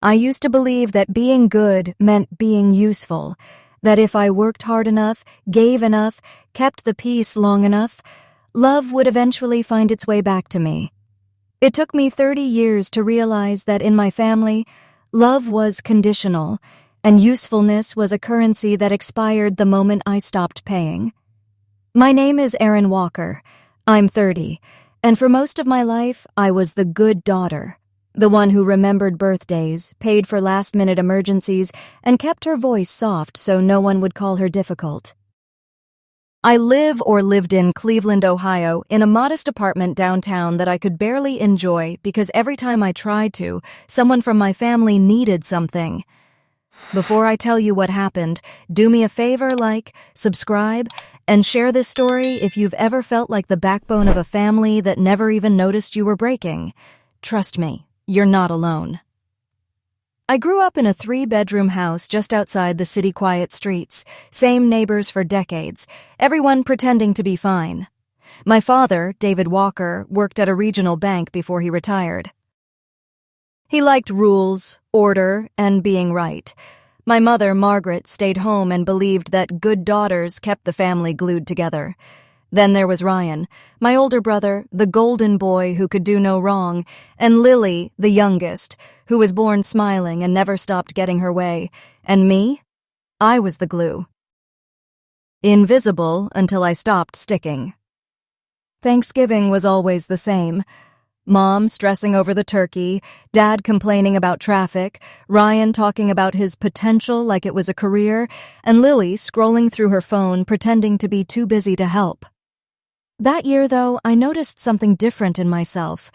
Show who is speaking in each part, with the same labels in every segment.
Speaker 1: I used to believe that being good meant being useful, that if I worked hard enough, gave enough, kept the peace long enough, love would eventually find its way back to me. It took me 30 years to realize that in my family, love was conditional, and usefulness was a currency that expired the moment I stopped paying. My name is Erin Walker. I'm 30, and for most of my life, I was the good daughter, the one who remembered birthdays, paid for last-minute emergencies, and kept her voice soft so no one would call her difficult. I lived in Cleveland, Ohio, in a modest apartment downtown that I could barely enjoy because every time I tried to, someone from my family needed something. Before I tell you what happened, do me a favor, subscribe, and share this story if you've ever felt like the backbone of a family that never even noticed you were breaking. Trust me, you're not alone. I grew up in a 3-bedroom house just outside the city quiet streets, same neighbors for decades, everyone pretending to be fine. My father, David Walker, worked at a regional bank before he retired. He liked rules, order, and being right. My mother, Margaret, stayed home and believed that good daughters kept the family glued together. Then there was Ryan, my older brother, the golden boy who could do no wrong, and Lily, the youngest, who was born smiling and never stopped getting her way. And me? I was the glue. Invisible until I stopped sticking. Thanksgiving was always the same. Mom stressing over the turkey, Dad complaining about traffic, Ryan talking about his potential like it was a career, and Lily scrolling through her phone pretending to be too busy to help. That year, though, I noticed something different in myself,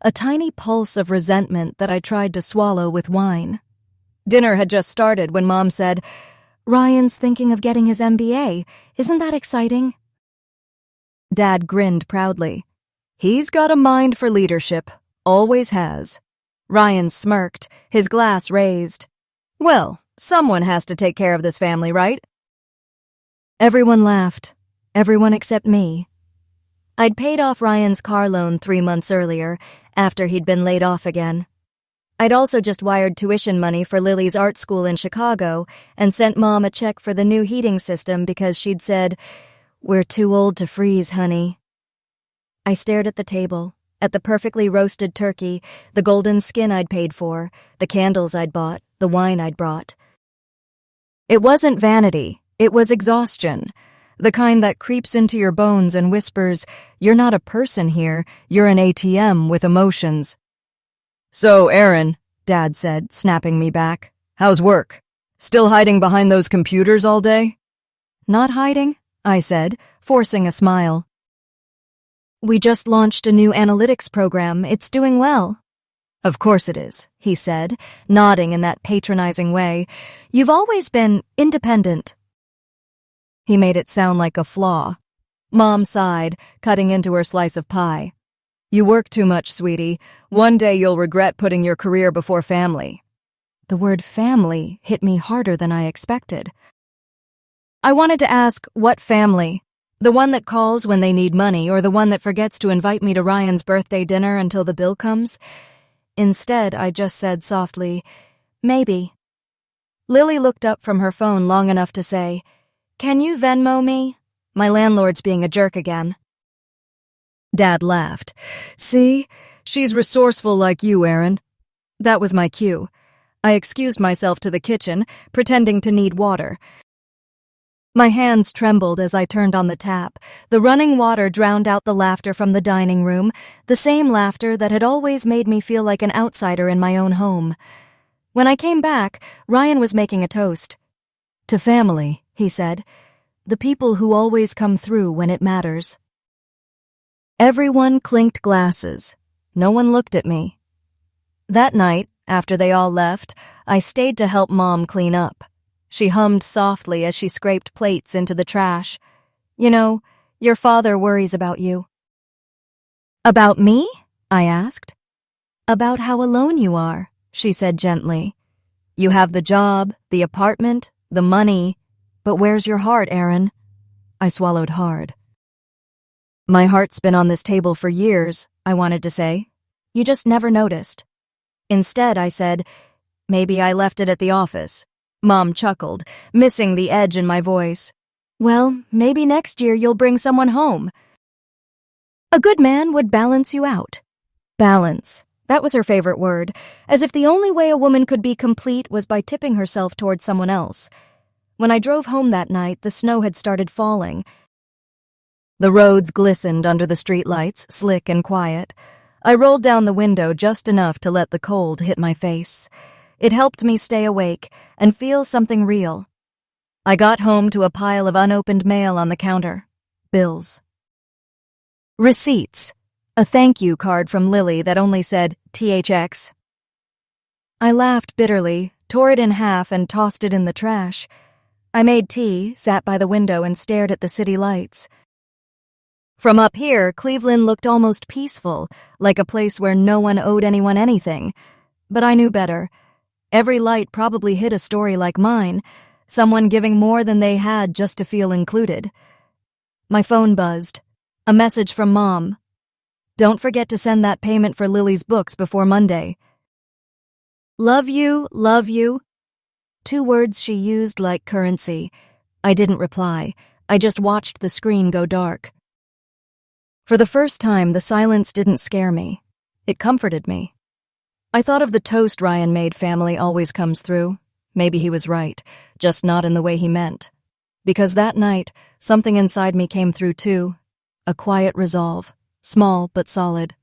Speaker 1: a tiny pulse of resentment that I tried to swallow with wine. Dinner had just started when Mom said, "Ryan's thinking of getting his MBA. Isn't that exciting?" Dad grinned proudly. "He's got a mind for leadership. Always has." Ryan smirked, his glass raised. "Well, someone has to take care of this family, right?" Everyone laughed. Everyone except me. I'd paid off Ryan's car loan 3 months earlier, after he'd been laid off again. I'd also just wired tuition money for Lily's art school in Chicago and sent Mom a check for the new heating system because she'd said, "We're too old to freeze, honey." I stared at the table, at the perfectly roasted turkey, the golden skin I'd paid for, the candles I'd bought, the wine I'd brought. It wasn't vanity, it was exhaustion. The kind that creeps into your bones and whispers, "You're not a person here, you're an ATM with emotions." "So, Erin," Dad said, snapping me back, "how's work? Still hiding behind those computers all day?" "Not hiding," I said, forcing a smile. "We just launched a new analytics program. It's doing well." "Of course it is," he said, nodding in that patronizing way. "You've always been independent." He made it sound like a flaw. Mom sighed, cutting into her slice of pie. "You work too much, sweetie. One day you'll regret putting your career before family." The word family hit me harder than I expected. I wanted to ask, what family? The one that calls when they need money, or the one that forgets to invite me to Ryan's birthday dinner until the bill comes? Instead, I just said softly, "Maybe." Lily looked up from her phone long enough to say, "Can you Venmo me? My landlord's being a jerk again." Dad laughed. "See? She's resourceful like you, Erin." That was my cue. I excused myself to the kitchen, pretending to need water. My hands trembled as I turned on the tap. The running water drowned out the laughter from the dining room, the same laughter that had always made me feel like an outsider in my own home. When I came back, Ryan was making a toast. "To family," he said. "The people who always come through when it matters." Everyone clinked glasses. No one looked at me. That night, after they all left, I stayed to help Mom clean up. She hummed softly as she scraped plates into the trash. "You know, your father worries about you." "About me?" I asked. "About how alone you are," she said gently. "You have the job, the apartment, the money, but where's your heart, Erin?" I swallowed hard. "My heart's been on this table for years," I wanted to say. "You just never noticed." Instead, I said, Maybe I left it at the office. Mom chuckled, missing the edge in my voice. Well, maybe next year you'll bring someone home. A good man would balance you out. Balance. That was her favorite word, as if the only way a woman could be complete was by tipping herself towards someone else. When I drove home that night, the snow had started falling. The roads glistened under the streetlights, slick and quiet. I rolled down the window just enough to let the cold hit my face. It helped me stay awake and feel something real. I got home to a pile of unopened mail on the counter. Bills. Receipts. A thank you card from Lily that only said THX. I laughed bitterly, tore it in half, and tossed it in the trash. I made tea, sat by the window, and stared at the city lights. From up here, Cleveland looked almost peaceful, like a place where no one owed anyone anything. But I knew better. Every light probably hid a story like mine, someone giving more than they had just to feel included. My phone buzzed. A message from Mom. Don't forget to send that payment for Lily's books before Monday. Love you, love you. 2 words she used like currency. I didn't reply. I just watched the screen go dark. For the first time, the silence didn't scare me. It comforted me. I thought of the toast Ryan made family always comes through. Maybe he was right, just not in the way he meant. Because that night, something inside me came through too. A quiet resolve, small but solid.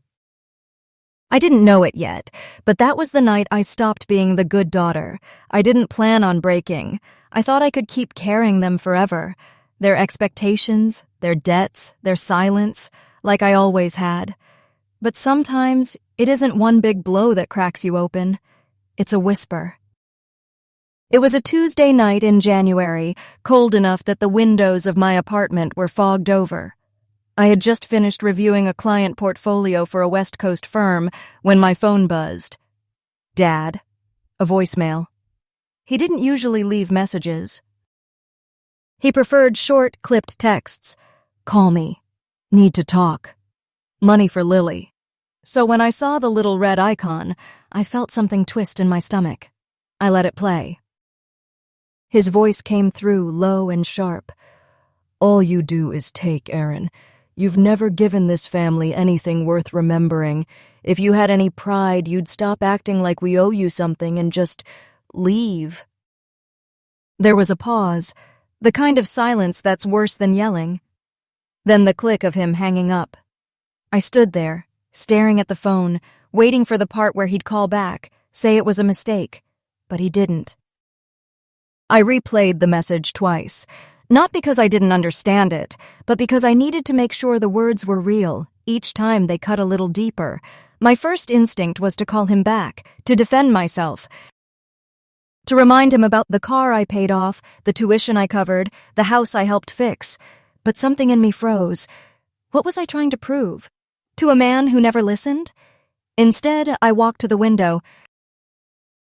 Speaker 1: I didn't know it yet, but that was the night I stopped being the good daughter. I didn't plan on breaking. I thought I could keep carrying them forever. Their expectations, their debts, their silence, like I always had. But sometimes it isn't one big blow that cracks you open. It's a whisper. It was a Tuesday night in January, cold enough that the windows of my apartment were fogged over. I had just finished reviewing a client portfolio for a West Coast firm when my phone buzzed. Dad. A voicemail. He didn't usually leave messages. He preferred short, clipped texts. Call me. Need to talk. Money for Lily. So when I saw the little red icon, I felt something twist in my stomach. I let it play. His voice came through, low and sharp. All you do is take, Erin. You've never given this family anything worth remembering. If you had any pride, you'd stop acting like we owe you something and just leave. There was a pause, the kind of silence that's worse than yelling. Then the click of him hanging up. I stood there, staring at the phone, waiting for the part where he'd call back, say it was a mistake. But he didn't. I replayed the message twice. Not because I didn't understand it, but because I needed to make sure the words were real. Each time they cut a little deeper. My first instinct was to call him back, to defend myself, to remind him about the car I paid off, the tuition I covered, the house I helped fix. But something in me froze. What was I trying to prove? To a man who never listened? Instead, I walked to the window.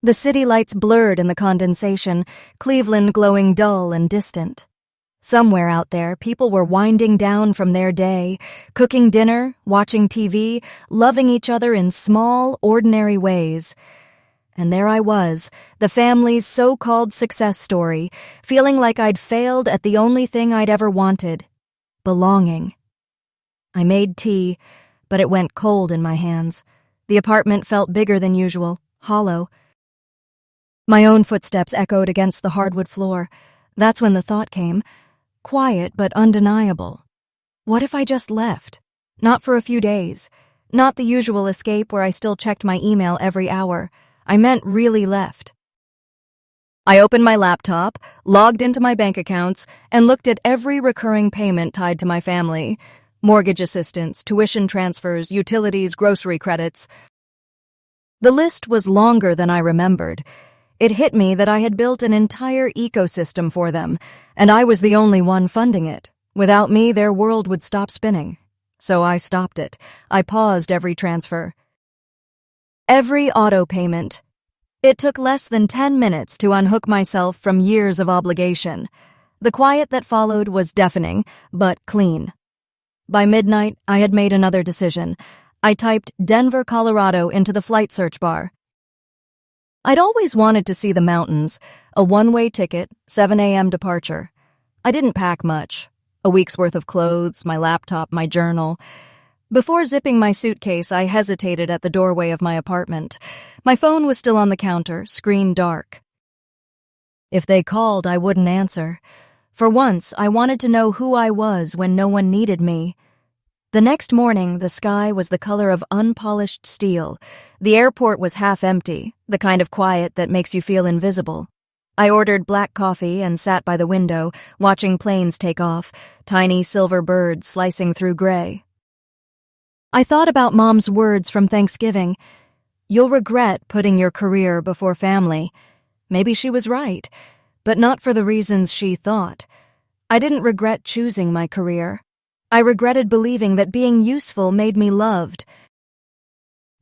Speaker 1: The city lights blurred in the condensation, Cleveland glowing dull and distant. Somewhere out there, people were winding down from their day, cooking dinner, watching TV, loving each other in small, ordinary ways. And there I was, the family's so-called success story, feeling like I'd failed at the only thing I'd ever wanted, belonging. I made tea, but it went cold in my hands. The apartment felt bigger than usual, hollow. My own footsteps echoed against the hardwood floor. That's when the thought came. Quiet but undeniable. What if I just left? Not for a few days. Not the usual escape where I still checked my email every hour. I meant really left. I opened my laptop, logged into my bank accounts, and looked at every recurring payment tied to my family. Mortgage assistance, tuition transfers, utilities, grocery credits. The list was longer than I remembered. It hit me that I had built an entire ecosystem for them, and I was the only one funding it. Without me, their world would stop spinning. So I stopped it. I paused every transfer. Every auto payment. It took less than 10 minutes to unhook myself from years of obligation. The quiet that followed was deafening, but clean. By midnight, I had made another decision. I typed Denver, Colorado into the flight search bar. I'd always wanted to see the mountains, a one-way ticket, 7 a.m. departure. I didn't pack much. A week's worth of clothes, my laptop, my journal. Before zipping my suitcase, I hesitated at the doorway of my apartment. My phone was still on the counter, screen dark. If they called, I wouldn't answer. For once, I wanted to know who I was when no one needed me. The next morning, the sky was the color of unpolished steel. The airport was half empty, the kind of quiet that makes you feel invisible. I ordered black coffee and sat by the window, watching planes take off, tiny silver birds slicing through gray. I thought about Mom's words from Thanksgiving. You'll regret putting your career before family. Maybe she was right, but not for the reasons she thought. I didn't regret choosing my career. I regretted believing that being useful made me loved.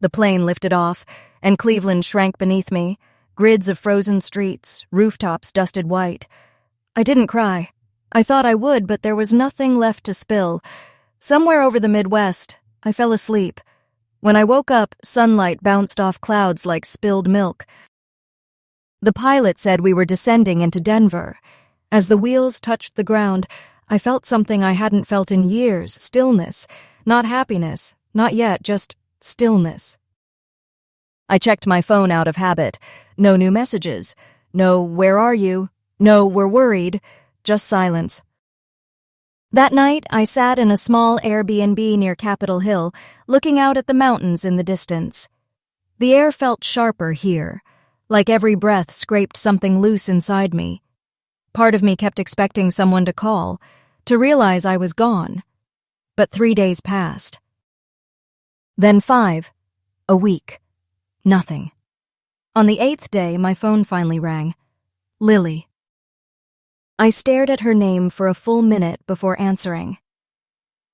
Speaker 1: The plane lifted off, and Cleveland shrank beneath me, grids of frozen streets, rooftops dusted white. I didn't cry. I thought I would, but there was nothing left to spill. Somewhere over the Midwest, I fell asleep. When I woke up, sunlight bounced off clouds like spilled milk. The pilot said we were descending into Denver. As the wheels touched the ground, I felt something I hadn't felt in years, stillness. Not happiness, not yet, just stillness. I checked my phone out of habit. No new messages. No, where are you? No, we're worried. Just silence. That night, I sat in a small Airbnb near Capitol Hill, looking out at the mountains in the distance. The air felt sharper here, like every breath scraped something loose inside me. Part of me kept expecting someone to call, to realize I was gone. But 3 days passed. Then 5. A week. Nothing. On the 8th day, my phone finally rang. Lily. I stared at her name for a full minute before answering.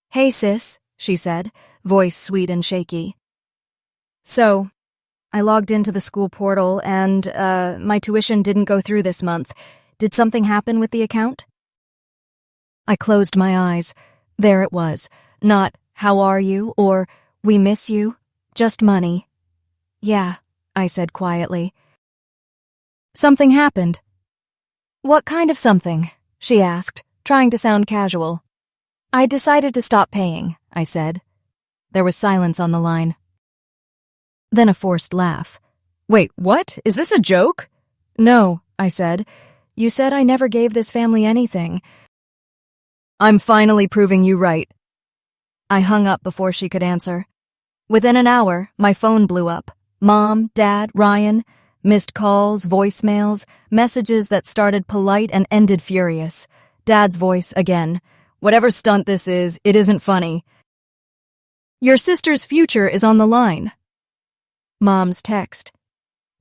Speaker 1: Hey, sis, she said, voice sweet and shaky. So, I logged into the school portal and, my tuition didn't go through this month. Did something happen with the account? I closed my eyes. There it was. Not, how are you, or, we miss you. Just money. Yeah, I said quietly. Something happened. What kind of something? She asked, trying to sound casual. I decided to stop paying, I said. There was silence on the line. Then a forced laugh. Wait, what? Is this a joke? No, I said. You said I never gave this family anything. I'm finally proving you right. I hung up before she could answer. Within an hour, my phone blew up. Mom, Dad, Ryan, missed calls, voicemails, messages that started polite and ended furious. Dad's voice again. Whatever stunt this is, it isn't funny. Your sister's future is on the line. Mom's text.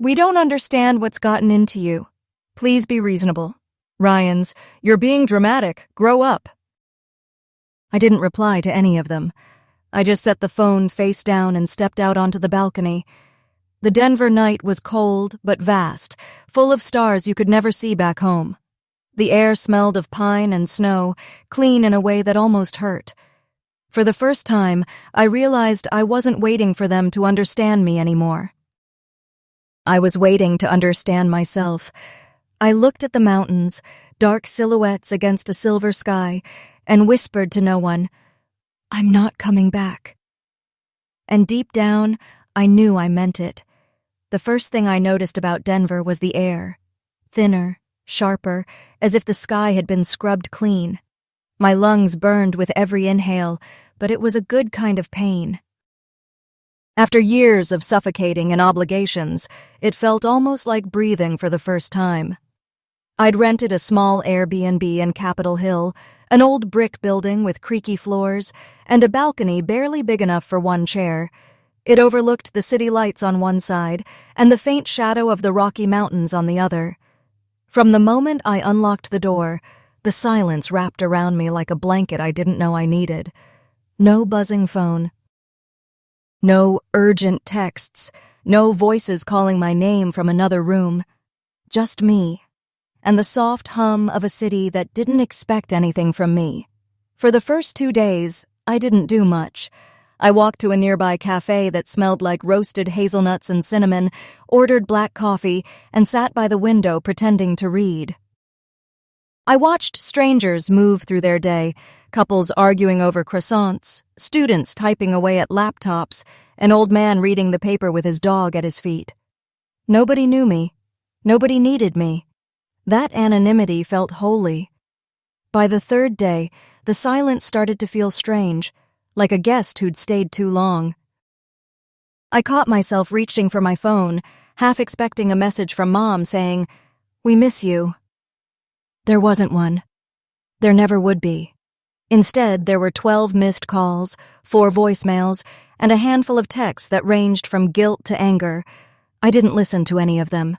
Speaker 1: We don't understand what's gotten into you. Please be reasonable. Ryan's, you're being dramatic. Grow up. I didn't reply to any of them. I just set the phone face down and stepped out onto the balcony. The Denver night was cold but vast, full of stars you could never see back home. The air smelled of pine and snow, clean in a way that almost hurt. For the first time, I realized I wasn't waiting for them to understand me anymore. I was waiting to understand myself. I looked at the mountains, dark silhouettes against a silver sky, and whispered to no one, I'm not coming back. And deep down, I knew I meant it. The first thing I noticed about Denver was the air. Thinner, sharper, as if the sky had been scrubbed clean. My lungs burned with every inhale, but it was a good kind of pain. After years of suffocating and obligations, it felt almost like breathing for the first time. I'd rented a small Airbnb in Capitol Hill, an old brick building with creaky floors, and a balcony barely big enough for one chair. It overlooked the city lights on one side and the faint shadow of the Rocky Mountains on the other. From the moment I unlocked the door, the silence wrapped around me like a blanket I didn't know I needed. No buzzing phone. No urgent texts. No voices calling my name from another room. Just me. And the soft hum of a city that didn't expect anything from me. For the first 2 days, I didn't do much. I walked to a nearby cafe that smelled like roasted hazelnuts and cinnamon, ordered black coffee, and sat by the window pretending to read. I watched strangers move through their day, couples arguing over croissants, students typing away at laptops, an old man reading the paper with his dog at his feet. Nobody knew me. Nobody needed me. That anonymity felt holy. By the third day, the silence started to feel strange, like a guest who'd stayed too long. I caught myself reaching for my phone, half expecting a message from Mom saying, "We miss you." There wasn't one. There never would be. Instead, there were 12 missed calls, 4 voicemails, and a handful of texts that ranged from guilt to anger. I didn't listen to any of them.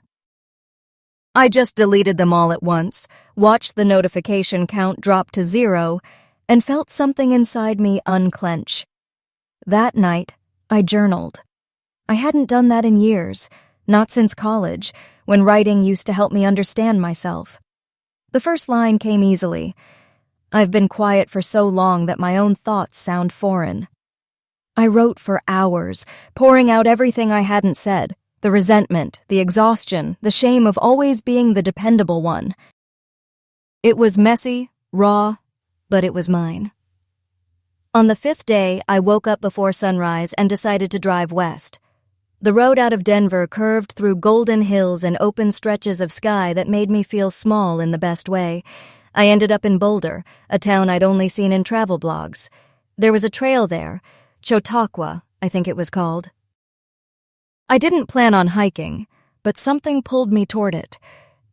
Speaker 1: I just deleted them all at once, watched the notification count drop to 0, and felt something inside me unclench. That night, I journaled. I hadn't done that in years, not since college, when writing used to help me understand myself. The first line came easily. I've been quiet for so long that my own thoughts sound foreign. I wrote for hours, pouring out everything I hadn't said, the resentment, the exhaustion, the shame of always being the dependable one. It was messy, raw, but it was mine. On the 5th day, I woke up before sunrise and decided to drive west. The road out of Denver curved through golden hills and open stretches of sky that made me feel small in the best way. I ended up in Boulder, a town I'd only seen in travel blogs. There was a trail there, Chautauqua, I think it was called. I didn't plan on hiking, but something pulled me toward it.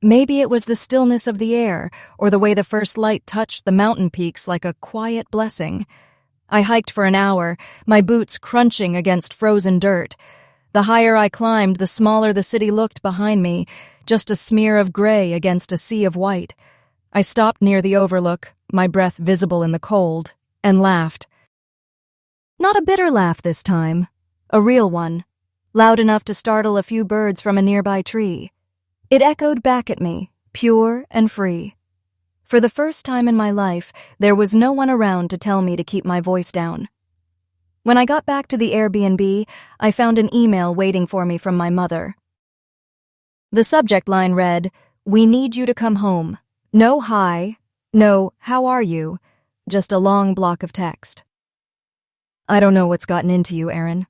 Speaker 1: Maybe it was the stillness of the air, or the way the first light touched the mountain peaks like a quiet blessing. I hiked for an hour, my boots crunching against frozen dirt. The higher I climbed, the smaller the city looked behind me, just a smear of gray against a sea of white. I stopped near the overlook, my breath visible in the cold, and laughed. Not a bitter laugh this time, a real one, loud enough to startle a few birds from a nearby tree. It echoed back at me, pure and free. For the first time in my life, there was no one around to tell me to keep my voice down. When I got back to the Airbnb, I found an email waiting for me from my mother. The subject line read, "We need you to come home." No hi, no how are you, just a long block of text. I don't know what's gotten into you, Erin.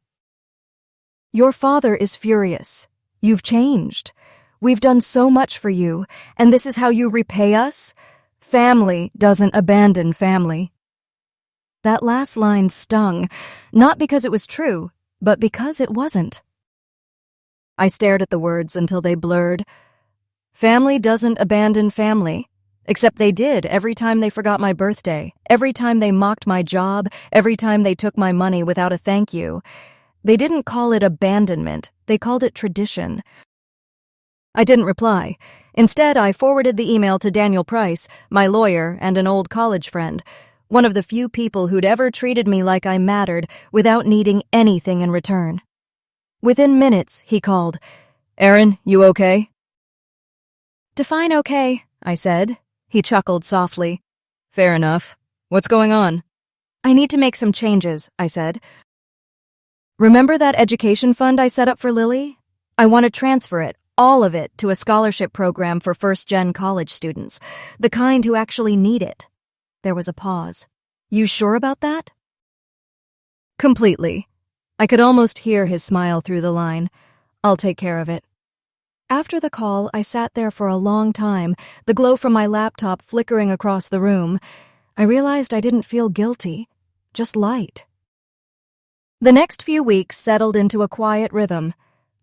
Speaker 1: Your father is furious. You've changed. We've done so much for you, and this is how you repay us? Family doesn't abandon family. That last line stung, not because it was true, but because it wasn't. I stared at the words until they blurred. Family doesn't abandon family, except they did every time they forgot my birthday, every time they mocked my job, every time they took my money without a thank you. They didn't call it abandonment, they called it tradition. I didn't reply. Instead, I forwarded the email to Daniel Price, my lawyer and an old college friend, one of the few people who'd ever treated me like I mattered without needing anything in return. Within minutes, he called, "Erin, you okay?" "Define okay," I said. He chuckled softly. "Fair enough. What's going on?" "I need to make some changes," I said. "Remember that education fund I set up for Lily? I want to transfer it, all of it, to a scholarship program for first-gen college students, the kind who actually need it." There was a pause. "You sure about that?" "Completely." I could almost hear his smile through the line. "I'll take care of it." After the call, I sat there for a long time, the glow from my laptop flickering across the room. I realized I didn't feel guilty, just light. The next few weeks settled into a quiet rhythm.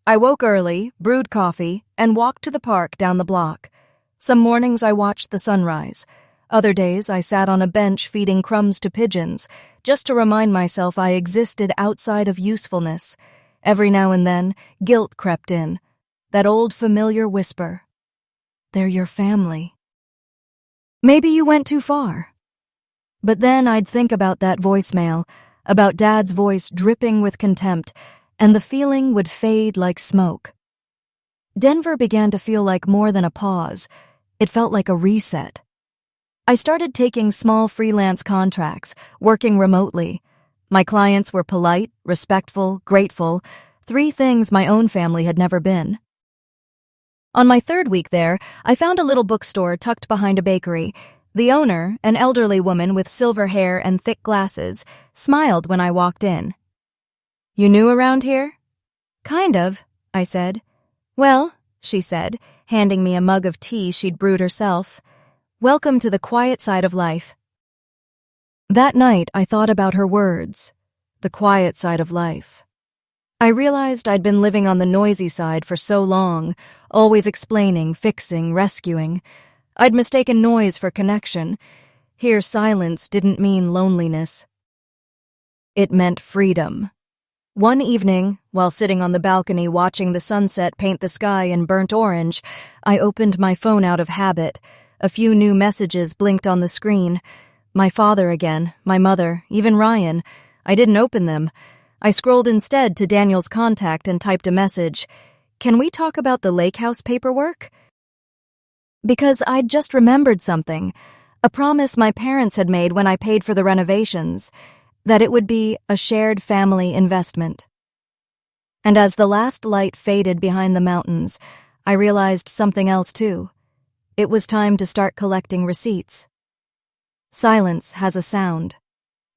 Speaker 1: I woke early, brewed coffee, and walked to the park down the block. Some mornings I watched the sunrise. Other days I sat on a bench feeding crumbs to pigeons, just to remind myself I existed outside of usefulness. Every now and then, guilt crept in. That old familiar whisper. They're your family. Maybe you went too far. But then I'd think about that voicemail, about Dad's voice dripping with contempt, and the feeling would fade like smoke. Denver began to feel like more than a pause. It felt like a reset. I started taking small freelance contracts, working remotely. My clients were polite, respectful, grateful, 3 things my own family had never been. On my 3rd week there, I found a little bookstore tucked behind a bakery. The owner, an elderly woman with silver hair and thick glasses, smiled when I walked in. "You new around here?" "Kind of," I said. "Well," she said, handing me a mug of tea she'd brewed herself, "welcome to the quiet side of life." That night, I thought about her words, the quiet side of life. I realized I'd been living on the noisy side for so long, always explaining, fixing, rescuing. I'd mistaken noise for connection. Here, silence didn't mean loneliness. It meant freedom. One evening, while sitting on the balcony watching the sunset paint the sky in burnt orange, I opened my phone out of habit. A few new messages blinked on the screen. My father again, my mother, even Ryan. I didn't open them. I scrolled instead to Daniel's contact and typed a message. "Can we talk about the lake house paperwork?" Because I'd just remembered something, a promise my parents had made when I paid for the renovations, that it would be a shared family investment. And as the last light faded behind the mountains, I realized something else too. It was time to start collecting receipts. Silence has a sound.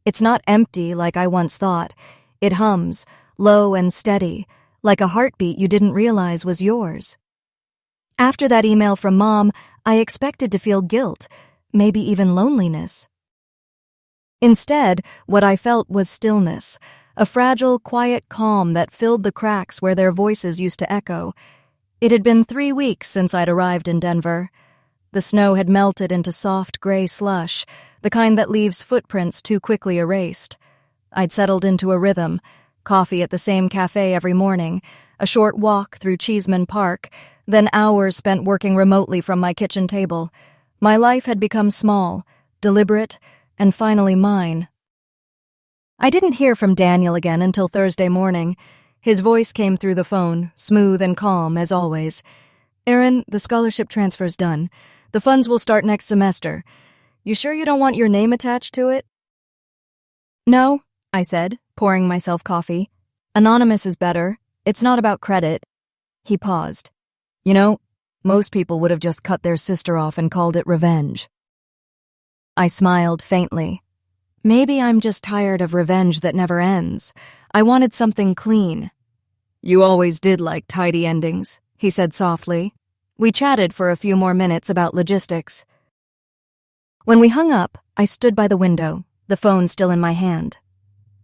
Speaker 1: It's not empty like I once thought. It hums, low and steady, like a heartbeat you didn't realize was yours. After that email from Mom, I expected to feel guilt, maybe even loneliness. Instead, what I felt was stillness, a fragile, quiet calm that filled the cracks where their voices used to echo. It had been 3 weeks since I'd arrived in Denver. The snow had melted into soft gray slush, the kind that leaves footprints too quickly erased. I'd settled into a rhythm, coffee at the same cafe every morning, a short walk through Cheeseman Park, then hours spent working remotely from my kitchen table. My life had become small, deliberate, and finally mine. I didn't hear from Daniel again until Thursday morning. His voice came through the phone, smooth and calm as always. "Erin, the scholarship transfer's done. The funds will start next semester. You sure you don't want your name attached to it?" "No," I said, pouring myself coffee. "Anonymous is better. It's not about credit." He paused. "You know, most people would have just cut their sister off and called it revenge." I smiled faintly. Maybe I'm just tired of revenge that never ends. I wanted something clean. "You always did like tidy endings," he said softly. We chatted for a few more minutes about logistics. When we hung up, I stood by the window, the phone still in my hand.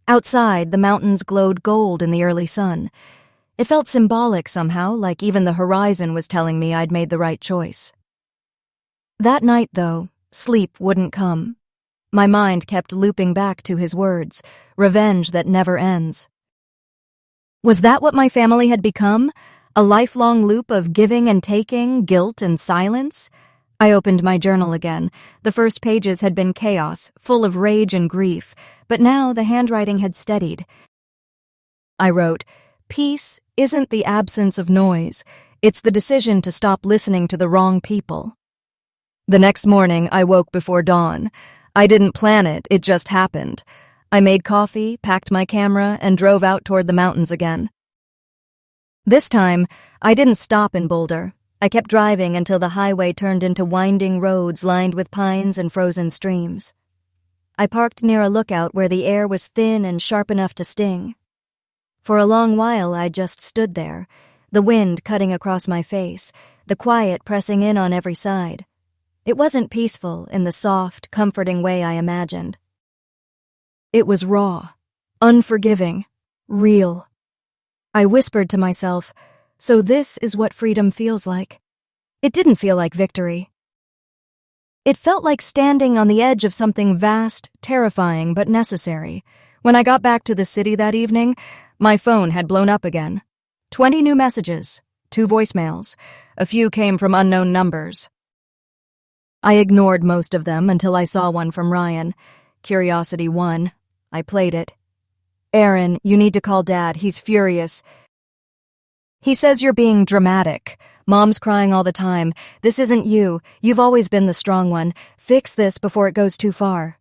Speaker 1: Outside, the mountains glowed gold in the early sun. It felt symbolic somehow, like even the horizon was telling me I'd made the right choice. That night, though, sleep wouldn't come. My mind kept looping back to his words, revenge that never ends. Was that what my family had become? A lifelong loop of giving and taking, guilt and silence? I opened my journal again. The first pages had been chaos, full of rage and grief, but now the handwriting had steadied. I wrote, "Peace isn't the absence of noise. It's the decision to stop listening to the wrong people." The next morning, I woke before dawn. I didn't plan it, it just happened. I made coffee, packed my camera, and drove out toward the mountains again. This time, I didn't stop in Boulder. I kept driving until the highway turned into winding roads lined with pines and frozen streams. I parked near a lookout where the air was thin and sharp enough to sting. For a long while, I just stood there, the wind cutting across my face, the quiet pressing in on every side. It wasn't peaceful in the soft, comforting way I imagined. It was raw, unforgiving, real. I whispered to myself, so this is what freedom feels like. It didn't feel like victory. It felt like standing on the edge of something vast, terrifying, but necessary. When I got back to the city that evening, my phone had blown up again. 20 new messages, 2 voicemails. A few came from unknown numbers. I ignored most of them until I saw one from Ryan. Curiosity won. I played it. "Erin, you need to call Dad. He's furious. He says you're being dramatic. Mom's crying all the time. This isn't you. You've always been the strong one. Fix this before it goes too far."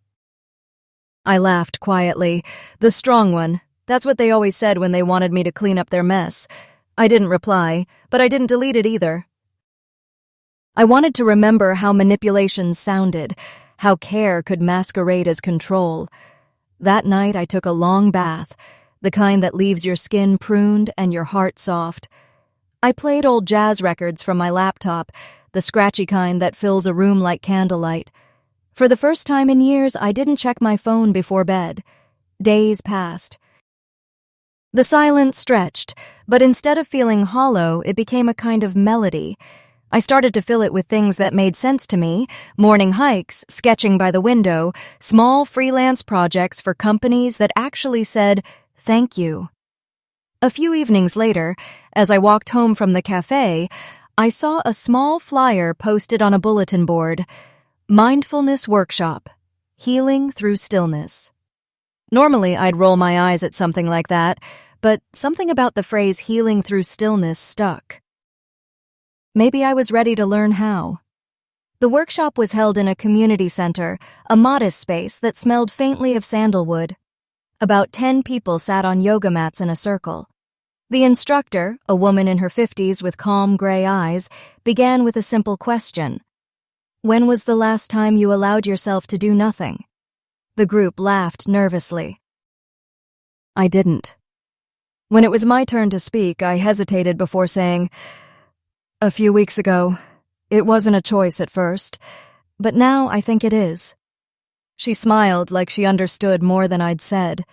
Speaker 1: I laughed quietly. The strong one. That's what they always said when they wanted me to clean up their mess. I didn't reply, but I didn't delete it either. I wanted to remember how manipulation sounded, how care could masquerade as control. That night I took a long bath, the kind that leaves your skin pruned and your heart soft. I played old jazz records from my laptop, the scratchy kind that fills a room like candlelight. For the first time in years, I didn't check my phone before bed. Days passed. The silence stretched, but instead of feeling hollow, it became a kind of melody. I started to fill it with things that made sense to me: morning hikes, sketching by the window, small freelance projects for companies that actually said, "Thank you." A few evenings later, as I walked home from the cafe, I saw a small flyer posted on a bulletin board: Mindfulness Workshop, Healing Through Stillness. Normally, I'd roll my eyes at something like that, but something about the phrase healing through stillness stuck. Maybe I was ready to learn how. The workshop was held in a community center, a modest space that smelled faintly of sandalwood. About 10 people sat on yoga mats in a circle. The instructor, a woman in her 50s with calm gray eyes, began with a simple question. When was the last time you allowed yourself to do nothing? The group laughed nervously. I didn't. When it was my turn to speak, I hesitated before saying, "A few weeks ago, it wasn't a choice at first, but now I think it is." She smiled like she understood more than I'd said.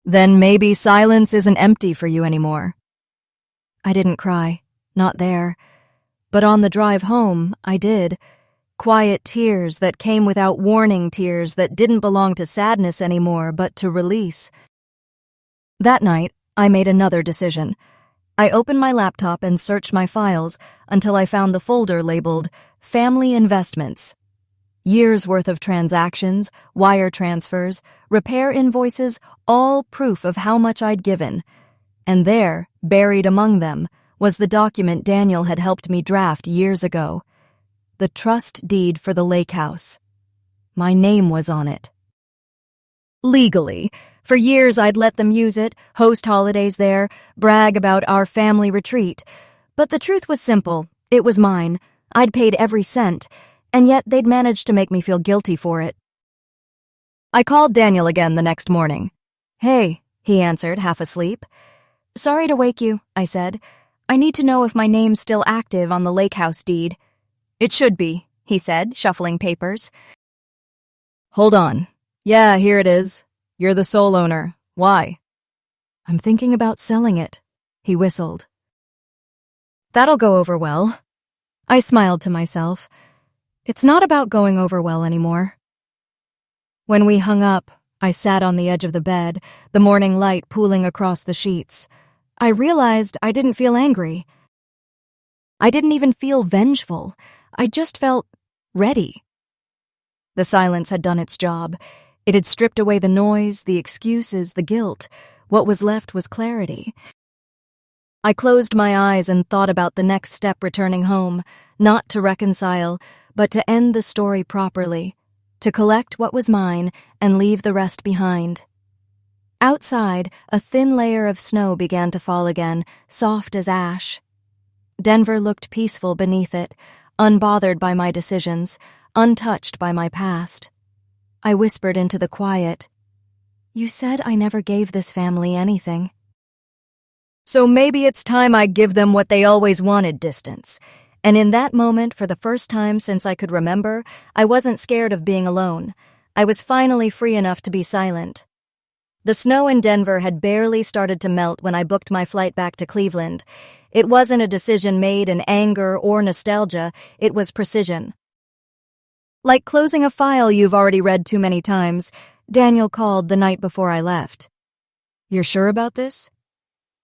Speaker 1: Then maybe silence isn't empty for you anymore. I didn't cry, not there. But on the drive home, I did. Quiet tears that came without warning, tears that didn't belong to sadness anymore, but to release. That night, I made another decision. I opened my laptop and searched my files until I found the folder labeled Family Investments. Years' worth of transactions, wire transfers, repair invoices, all proof of how much I'd given. And there, buried among them, was the document Daniel had helped me draft years ago. The trust deed for the lake house. My name was on it. Legally. For years I'd let them use it, host holidays there, brag about our family retreat. But the truth was simple. It was mine. I'd paid every cent, and yet they'd managed to make me feel guilty for it. I called Daniel again the next morning. "Hey," he answered, half asleep. "Sorry to wake you," I said. "I need to know if my name's still active on the lake house deed." "It should be," he said, shuffling papers. "Hold on. Yeah, here it is. You're the sole owner. Why?" "I'm thinking about selling it," he whistled. "That'll go over well." I smiled to myself. It's not about going over well anymore. When we hung up, I sat on the edge of the bed, the morning light pooling across the sheets. I realized I didn't feel angry. I didn't even feel vengeful. I just felt ready. The silence had done its job. It had stripped away the noise, the excuses, the guilt. What was left was clarity. I closed my eyes and thought about the next step returning home, not to reconcile, but to end the story properly, to collect what was mine and leave the rest behind. Outside, a thin layer of snow began to fall again, soft as ash. Denver looked peaceful beneath it, unbothered by my decisions, untouched by my past. I whispered into the quiet, "You said I never gave this family anything." So maybe it's time I give them what they always wanted, distance. And in that moment, for the first time since I could remember, I wasn't scared of being alone. I was finally free enough to be silent. The snow in Denver had barely started to melt when I booked my flight back to Cleveland. It wasn't a decision made in anger or nostalgia, it was precision. Like closing a file you've already read too many times, Daniel called the night before I left. "You're sure about this?"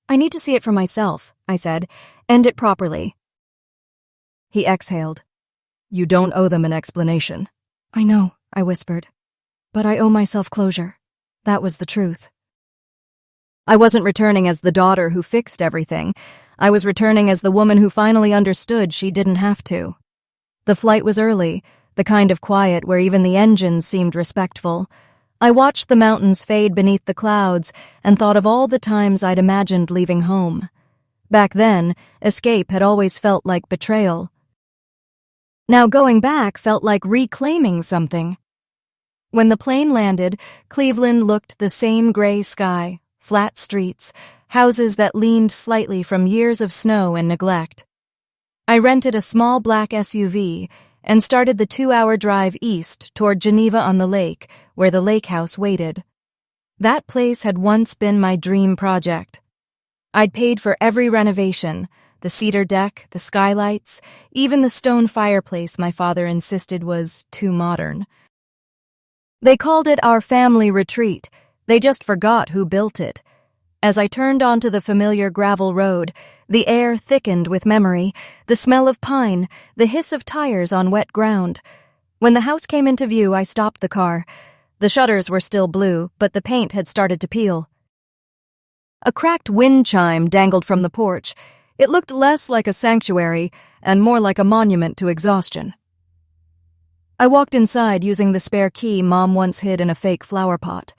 Speaker 1: "I need to see it for myself," I said. "End it properly." He exhaled. "You don't owe them an explanation." "I know," I whispered. "But I owe myself closure." That was the truth. I wasn't returning as the daughter who fixed everything. I was returning as the woman who finally understood she didn't have to. The flight was early, the kind of quiet where even the engines seemed respectful. I watched the mountains fade beneath the clouds and thought of all the times I'd imagined leaving home. Back then, escape had always felt like betrayal. Now going back felt like reclaiming something. When the plane landed, Cleveland looked the same gray sky, flat streets, houses that leaned slightly from years of snow and neglect. I rented a small black SUV and started the 2-hour drive east toward Geneva on the lake, where the lake house waited. That place had once been my dream project. I'd paid for every renovation, the cedar deck, the skylights, even the stone fireplace my father insisted was too modern. They called it our family retreat. They just forgot who built it. As I turned onto the familiar gravel road, the air thickened with memory, the smell of pine, the hiss of tires on wet ground. When the house came into view, I stopped the car. The shutters were still blue, but the paint had started to peel. A cracked wind chime dangled from the porch. It looked less like a sanctuary and more like a monument to exhaustion. I walked inside using the spare key Mom once hid in a fake flower pot.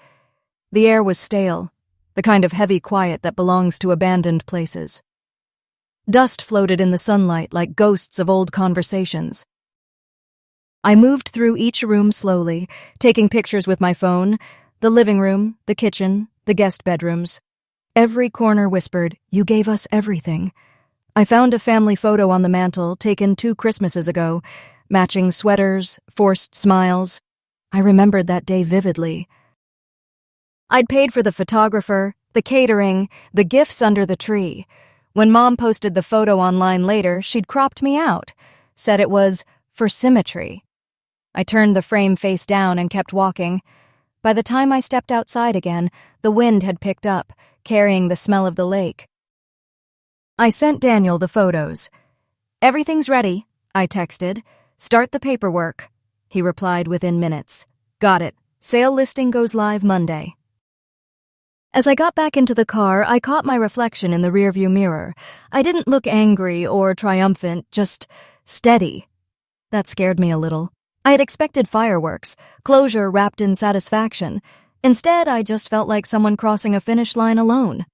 Speaker 1: The air was stale, the kind of heavy quiet that belongs to abandoned places. Dust floated in the sunlight like ghosts of old conversations. I moved through each room slowly, taking pictures with my phone, the living room, the kitchen, the guest bedrooms. Every corner whispered, "You gave us everything." I found a family photo on the mantel taken 2 Christmases ago, matching sweaters, forced smiles. I remembered that day vividly. I'd paid for the photographer, the catering, the gifts under the tree. When Mom posted the photo online later, she'd cropped me out, said it was for symmetry. I turned the frame face down and kept walking. By the time I stepped outside again, the wind had picked up, carrying the smell of the lake. I sent Daniel the photos. "Everything's ready," I texted. "Start the paperwork." He replied within minutes. "Got it. Sale listing goes live Monday." As I got back into the car, I caught my reflection in the rearview mirror. I didn't look angry or triumphant, just steady. That scared me a little. I had expected fireworks, closure wrapped in satisfaction. Instead, I just felt like someone crossing a finish line alone.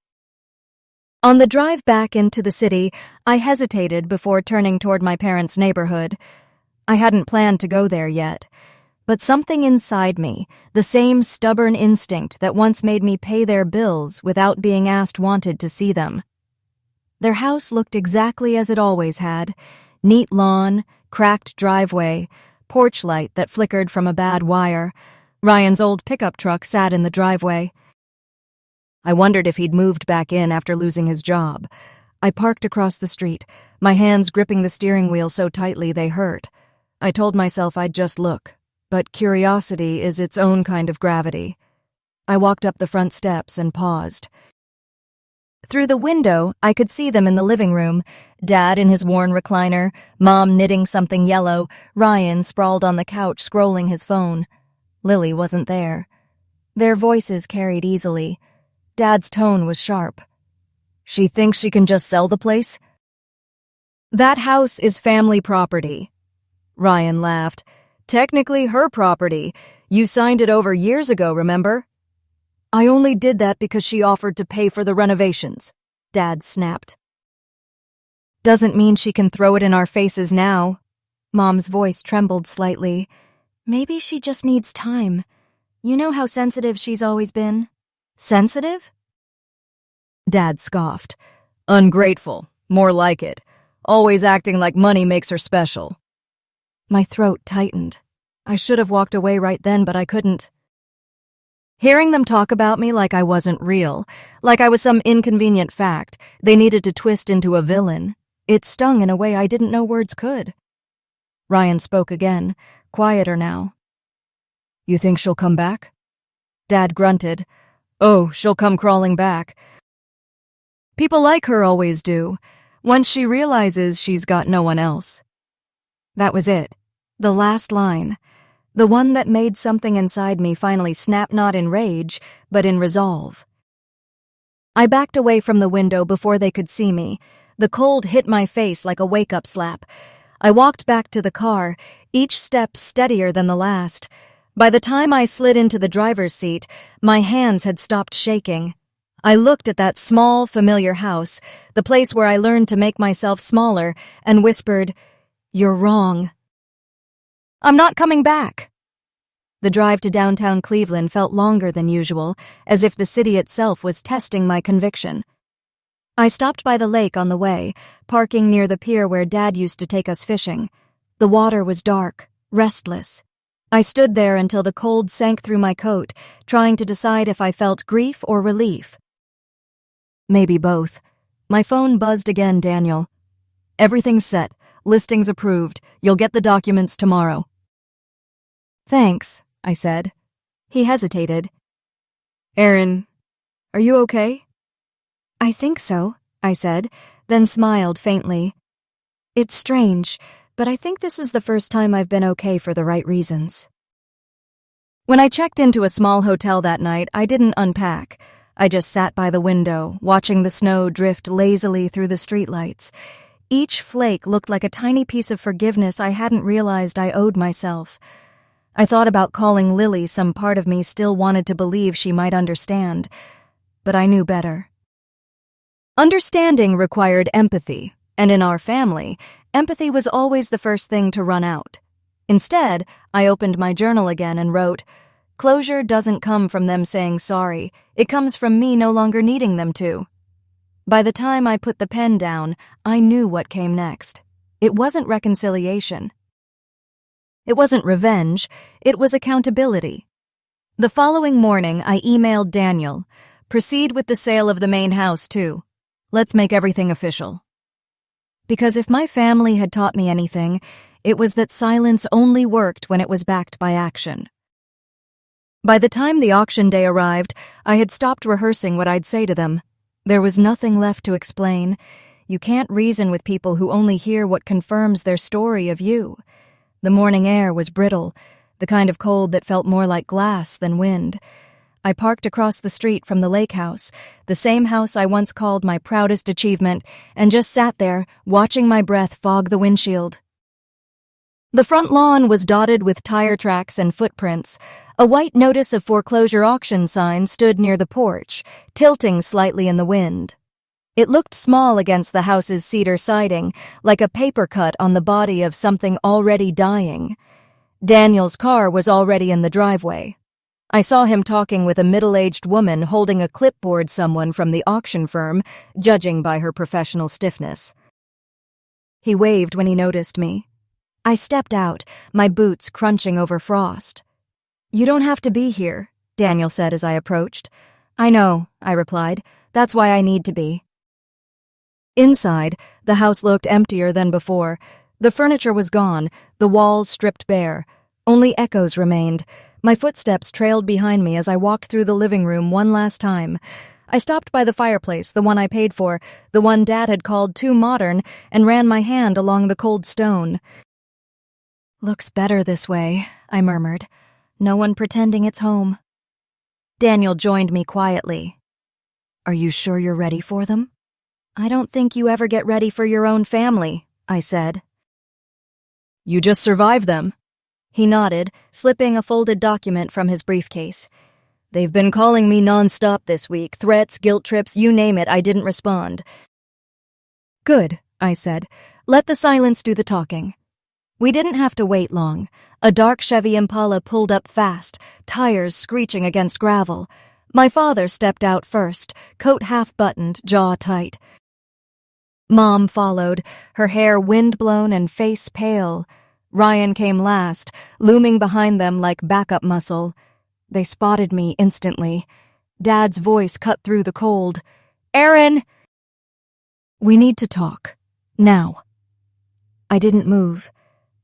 Speaker 1: On the drive back into the city, I hesitated before turning toward my parents' neighborhood. I hadn't planned to go there yet. But something inside me, the same stubborn instinct that once made me pay their bills without being asked, wanted to see them. Their house looked exactly as it always had. Neat lawn, cracked driveway, porch light that flickered from a bad wire. Ryan's old pickup truck sat in the driveway. I wondered if he'd moved back in after losing his job. I parked across the street, my hands gripping the steering wheel so tightly they hurt. I told myself I'd just look. But curiosity is its own kind of gravity. I walked up the front steps and paused. Through the window, I could see them in the living room, Dad in his worn recliner, Mom knitting something yellow, Ryan sprawled on the couch scrolling his phone. Lily wasn't there. Their voices carried easily. Dad's tone was sharp. "She thinks she can just sell the place?" "That house is family property." Ryan laughed. "Technically her property. You signed it over years ago, remember?" "I only did that because she offered to pay for the renovations," Dad snapped. "Doesn't mean she can throw it in our faces now." Mom's voice trembled slightly. "Maybe she just needs time. You know how sensitive she's always been." "Sensitive?" Dad scoffed. "Ungrateful. More like it. Always acting like money makes her special." My throat tightened. I should have walked away right then, but I couldn't. Hearing them talk about me like I wasn't real, like I was some inconvenient fact they needed to twist into a villain, it stung in a way I didn't know words could. Ryan spoke again, quieter now. "You think she'll come back?" Dad grunted. "Oh, she'll come crawling back. People like her always do, once she realizes she's got no one else." That was it. The last line. The one that made something inside me finally snap not in rage, but in resolve. I backed away from the window before they could see me. The cold hit my face like a wake-up slap. I walked back to the car, each step steadier than the last. By the time I slid into the driver's seat, my hands had stopped shaking. I looked at that small, familiar house, the place where I learned to make myself smaller, and whispered, "You're wrong. I'm not coming back." The drive to downtown Cleveland felt longer than usual, as if the city itself was testing my conviction. I stopped by the lake on the way, parking near the pier where Dad used to take us fishing. The water was dark, restless. I stood there until the cold sank through my coat, trying to decide if I felt grief or relief. Maybe both. My phone buzzed again, Daniel. "Everything's set. Listings approved. You'll get the documents tomorrow." "Thanks," I said. He hesitated. "Erin, are you okay?" "I think so," I said, then smiled faintly. "It's strange, but I think this is the first time I've been okay for the right reasons." When I checked into a small hotel that night, I didn't unpack. I just sat by the window, watching the snow drift lazily through the streetlights. Each flake looked like a tiny piece of forgiveness I hadn't realized I owed myself. I thought about calling Lily. Some part of me still wanted to believe she might understand, but I knew better. Understanding required empathy, and in our family, empathy was always the first thing to run out. Instead, I opened my journal again and wrote, "Closure doesn't come from them saying sorry. It comes from me no longer needing them to." By the time I put the pen down, I knew what came next. It wasn't reconciliation. It wasn't revenge. It was accountability. The following morning, I emailed Daniel. "Proceed with the sale of the main house, too. Let's make everything official." Because if my family had taught me anything, it was that silence only worked when it was backed by action. By the time the auction day arrived, I had stopped rehearsing what I'd say to them. There was nothing left to explain. You can't reason with people who only hear what confirms their story of you. The morning air was brittle, the kind of cold that felt more like glass than wind. I parked across the street from the lake house, the same house I once called my proudest achievement, and just sat there, watching my breath fog the windshield. The front lawn was dotted with tire tracks and footprints. A white notice of foreclosure auction sign stood near the porch, tilting slightly in the wind. It looked small against the house's cedar siding, like a paper cut on the body of something already dying. Daniel's car was already in the driveway. I saw him talking with a middle-aged woman holding a clipboard, someone from the auction firm, judging by her professional stiffness. He waved when he noticed me. I stepped out, my boots crunching over frost. "You don't have to be here," Daniel said as I approached. "I know," I replied. "That's why I need to be." Inside, the house looked emptier than before. The furniture was gone, the walls stripped bare. Only echoes remained. My footsteps trailed behind me as I walked through the living room one last time. I stopped by the fireplace, the one I paid for, the one Dad had called too modern, and ran my hand along the cold stone. "Looks better this way," I murmured. "No one pretending it's home." Daniel joined me quietly. "Are you sure you're ready for them?" "I don't think you ever get ready for your own family," I said. "You just survive them." He nodded, slipping a folded document from his briefcase. "They've been calling me nonstop this week. Threats, guilt trips, you name it, I didn't respond." "Good," I said. "Let the silence do the talking." We didn't have to wait long. A dark Chevy Impala pulled up fast, tires screeching against gravel. My father stepped out first, coat half-buttoned, jaw tight. Mom followed, her hair wind-blown and face pale. Ryan came last, looming behind them like backup muscle. They spotted me instantly. Dad's voice cut through the cold. "Erin!" "We need to talk. Now." I didn't move.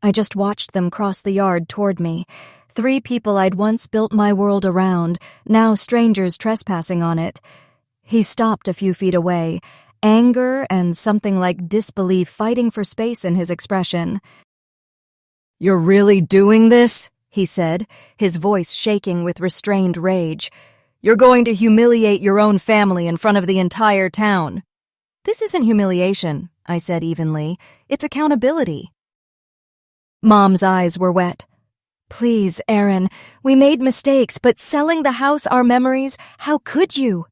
Speaker 1: I just watched them cross the yard toward me. 3 people I'd once built my world around, now strangers trespassing on it. He stopped a few feet away, anger and something like disbelief fighting for space in his expression. "You're really doing this?" he said, his voice shaking with restrained rage. "You're going to humiliate your own family in front of the entire town." "This isn't humiliation," I said evenly. "It's accountability." Mom's eyes were wet. Please, Erin, we made mistakes, but selling the house, our memories, how could you?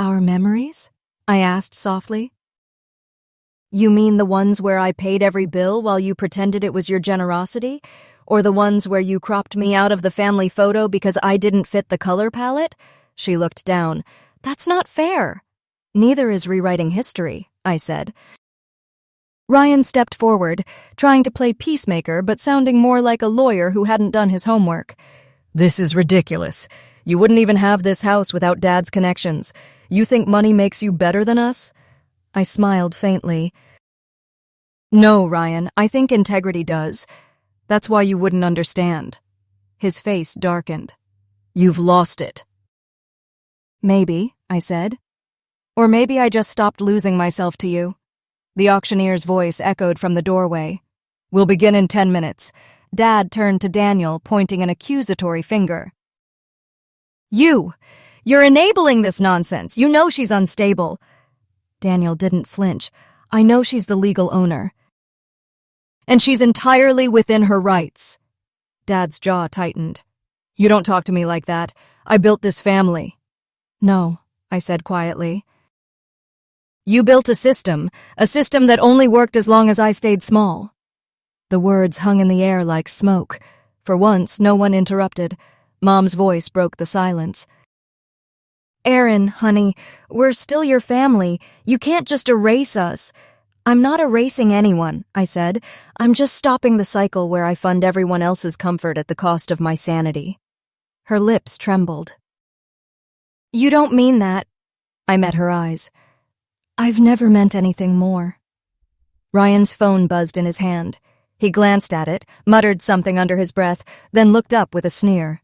Speaker 1: Our memories? I asked softly. You mean the ones where I paid every bill while you pretended it was your generosity? Or the ones where you cropped me out of the family photo because I didn't fit the color palette? She looked down. That's not fair. Neither is rewriting history, I said. Ryan stepped forward, trying to play peacemaker but sounding more like a lawyer who hadn't done his homework. This is ridiculous. You wouldn't even have this house without Dad's connections. You think money makes you better than us? I smiled faintly. No, Ryan, I think integrity does. That's why you wouldn't understand. His face darkened. You've lost it. Maybe, I said. Or maybe I just stopped losing myself to you. The auctioneer's voice echoed from the doorway. We'll begin in 10 minutes. Dad turned to Daniel, pointing an accusatory finger. You're enabling this nonsense. You know she's unstable. Daniel didn't flinch. I know she's the legal owner. And she's entirely within her rights. Dad's jaw tightened. You don't talk to me like that. I built this family. No, I said quietly. You built a system that only worked as long as I stayed small. The words hung in the air like smoke. For once, no one interrupted. Mom's voice broke the silence. Erin, honey, we're still your family. You can't just erase us. I'm not erasing anyone, I said. I'm just stopping the cycle where I fund everyone else's comfort at the cost of my sanity. Her lips trembled. You don't mean that. I met her eyes. I've never meant anything more. Ryan's phone buzzed in his hand. He glanced at it, muttered something under his breath, then looked up with a sneer.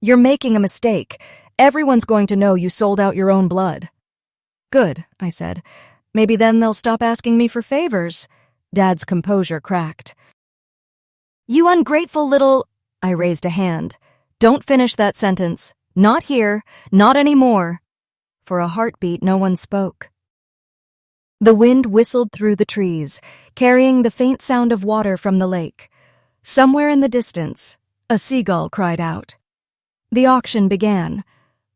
Speaker 1: You're making a mistake. Everyone's going to know you sold out your own blood. Good, I said. Maybe then they'll stop asking me for favors. Dad's composure cracked. You ungrateful little... I raised a hand. Don't finish that sentence. Not here. Not anymore. For a heartbeat, no one spoke. The wind whistled through the trees, carrying the faint sound of water from the lake. Somewhere in the distance, a seagull cried out. The auction began.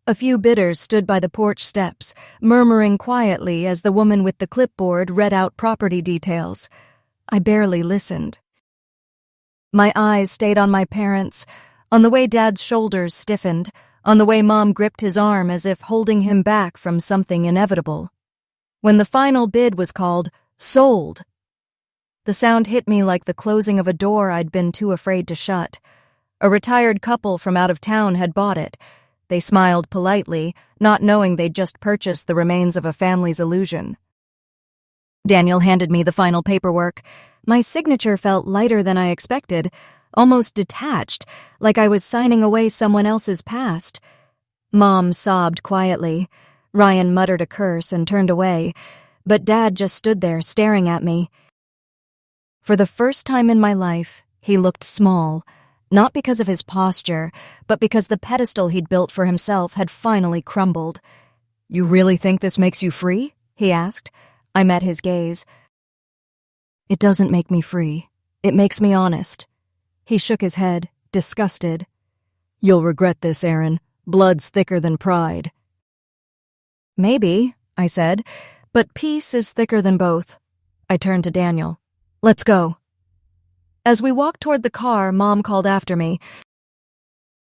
Speaker 1: A few bidders stood by the porch steps, murmuring quietly as the woman with the clipboard read out property details. I barely listened. My eyes stayed on my parents, on the way Dad's shoulders stiffened, on the way Mom gripped his arm as if holding him back from something inevitable. When the final bid was called, sold. The sound hit me like the closing of a door I'd been too afraid to shut. A retired couple from out of town had bought it. They smiled politely, not knowing they'd just purchased the remains of a family's illusion. Daniel handed me the final paperwork. My signature felt lighter than I expected, almost detached, like I was signing away someone else's past. Mom sobbed quietly. Ryan muttered a curse and turned away, but Dad just stood there staring at me. For the first time in my life, he looked small, not because of his posture, but because the pedestal he'd built for himself had finally crumbled. You really think this makes you free? He asked. I met his gaze. It doesn't make me free. It makes me honest. He shook his head, disgusted. You'll regret this, Erin. Blood's thicker than pride. Maybe, I said, but peace is thicker than both. I turned to Daniel. Let's go. As we walked toward the car, Mom called after me.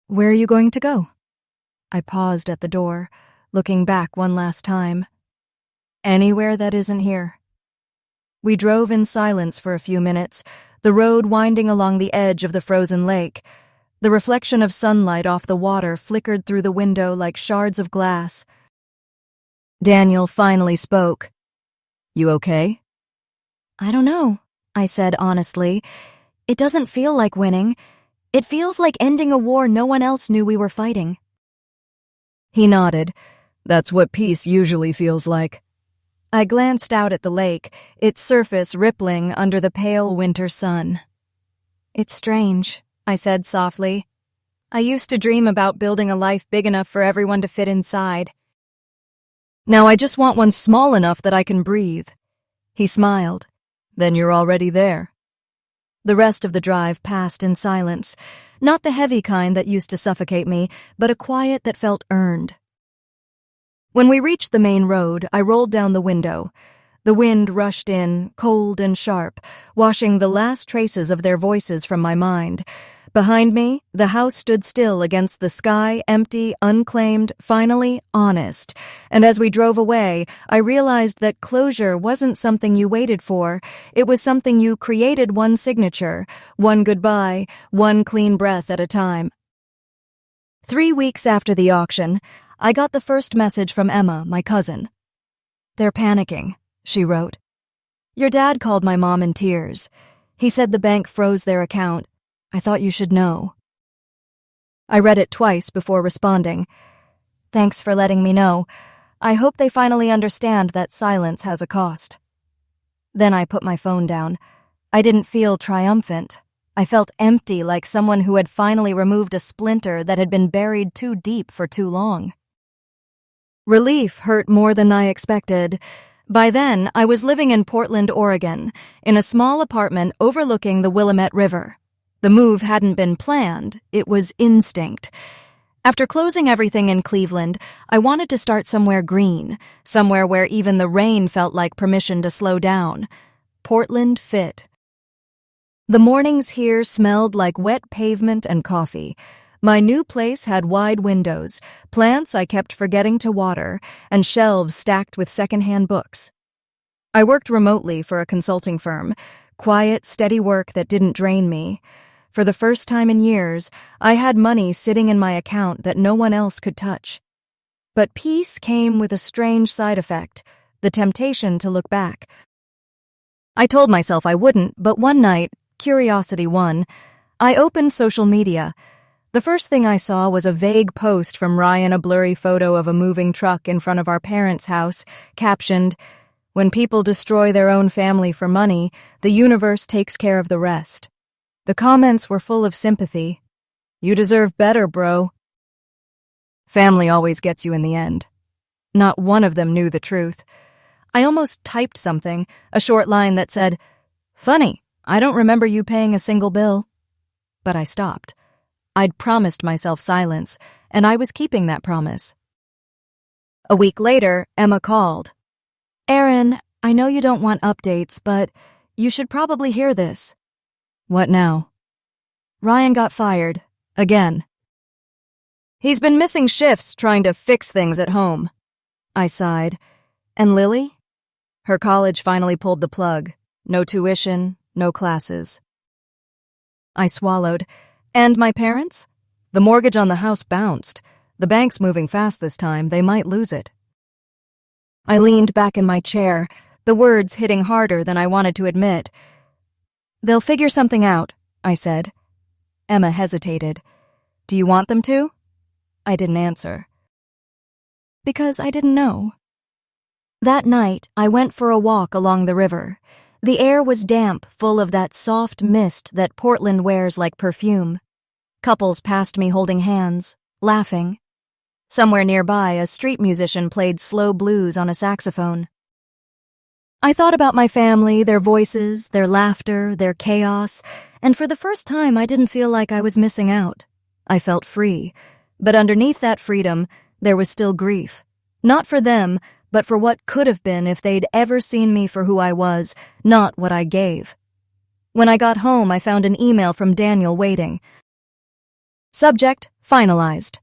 Speaker 1: Where are you going to go? I paused at the door, looking back one last time. Anywhere that isn't here. We drove in silence for a few minutes, the road winding along the edge of the frozen lake. The reflection of sunlight off the water flickered through the window like shards of glass. Daniel finally spoke. You okay? I don't know, I said honestly. It doesn't feel like winning. It feels like ending a war no one else knew we were fighting. He nodded. That's what peace usually feels like. I glanced out at the lake, its surface rippling under the pale winter sun. It's strange, I said softly. I used to dream about building a life big enough for everyone to fit inside. Now I just want one small enough that I can breathe. He smiled. Then you're already there. The rest of the drive passed in silence, not the heavy kind that used to suffocate me, but a quiet that felt earned. When we reached the main road, I rolled down the window. The wind rushed in, cold and sharp, washing the last traces of their voices from my mind. Behind me, the house stood still against the sky, empty, unclaimed, finally honest. And as we drove away, I realized that closure wasn't something you waited for. It was something you created, one signature, one goodbye, one clean breath at a time. 3 weeks after the auction, I got the first message from Emma, my cousin. "They're panicking," she wrote. "Your dad called my mom in tears. He said the bank froze their account. I thought you should know." I read it twice before responding. "Thanks for letting me know. I hope they finally understand that silence has a cost." Then I put my phone down. I didn't feel triumphant. I felt empty, like someone who had finally removed a splinter that had been buried too deep for too long. Relief hurt more than I expected. By then, I was living in Portland, Oregon, in a small apartment overlooking the Willamette River. The move hadn't been planned, it was instinct. After closing everything in Cleveland, I wanted to start somewhere green, somewhere where even the rain felt like permission to slow down. Portland fit. The mornings here smelled like wet pavement and coffee. My new place had wide windows, plants I kept forgetting to water, and shelves stacked with secondhand books. I worked remotely for a consulting firm, quiet, steady work that didn't drain me. For the first time in years, I had money sitting in my account that no one else could touch. But peace came with a strange side effect, the temptation to look back. I told myself I wouldn't, but one night, curiosity won. I opened social media. The first thing I saw was a vague post from Ryan, a blurry photo of a moving truck in front of our parents' house, captioned, "When people destroy their own family for money, the universe takes care of the rest." The comments were full of sympathy. "You deserve better, bro." Family always gets you in the end. Not one of them knew the truth. I almost typed something, a short line that said, "Funny, I don't remember you paying a single bill." But I stopped. I'd promised myself silence, and I was keeping that promise. A week later, Emma called. "Erin, I know you don't want updates, but you should probably hear this." "What now?" "Ryan got fired. Again." "He's been missing shifts trying to fix things at home." I sighed. "And Lily?" "Her college finally pulled the plug. No tuition, no classes." I swallowed. "And my parents?" "The mortgage on the house bounced. The bank's moving fast this time. They might lose it." I leaned back in my chair, the words hitting harder than I wanted to admit. "They'll figure something out," I said. Emma hesitated. "Do you want them to?" I didn't answer. Because I didn't know. That night, I went for a walk along the river. The air was damp, full of that soft mist that Portland wears like perfume. Couples passed me holding hands, laughing. Somewhere nearby, a street musician played slow blues on a saxophone. I thought about my family, their voices, their laughter, their chaos, and for the first time I didn't feel like I was missing out. I felt free, but underneath that freedom, there was still grief. Not for them, but for what could have been if they'd ever seen me for who I was, not what I gave. When I got home, I found an email from Daniel waiting. Subject, finalized.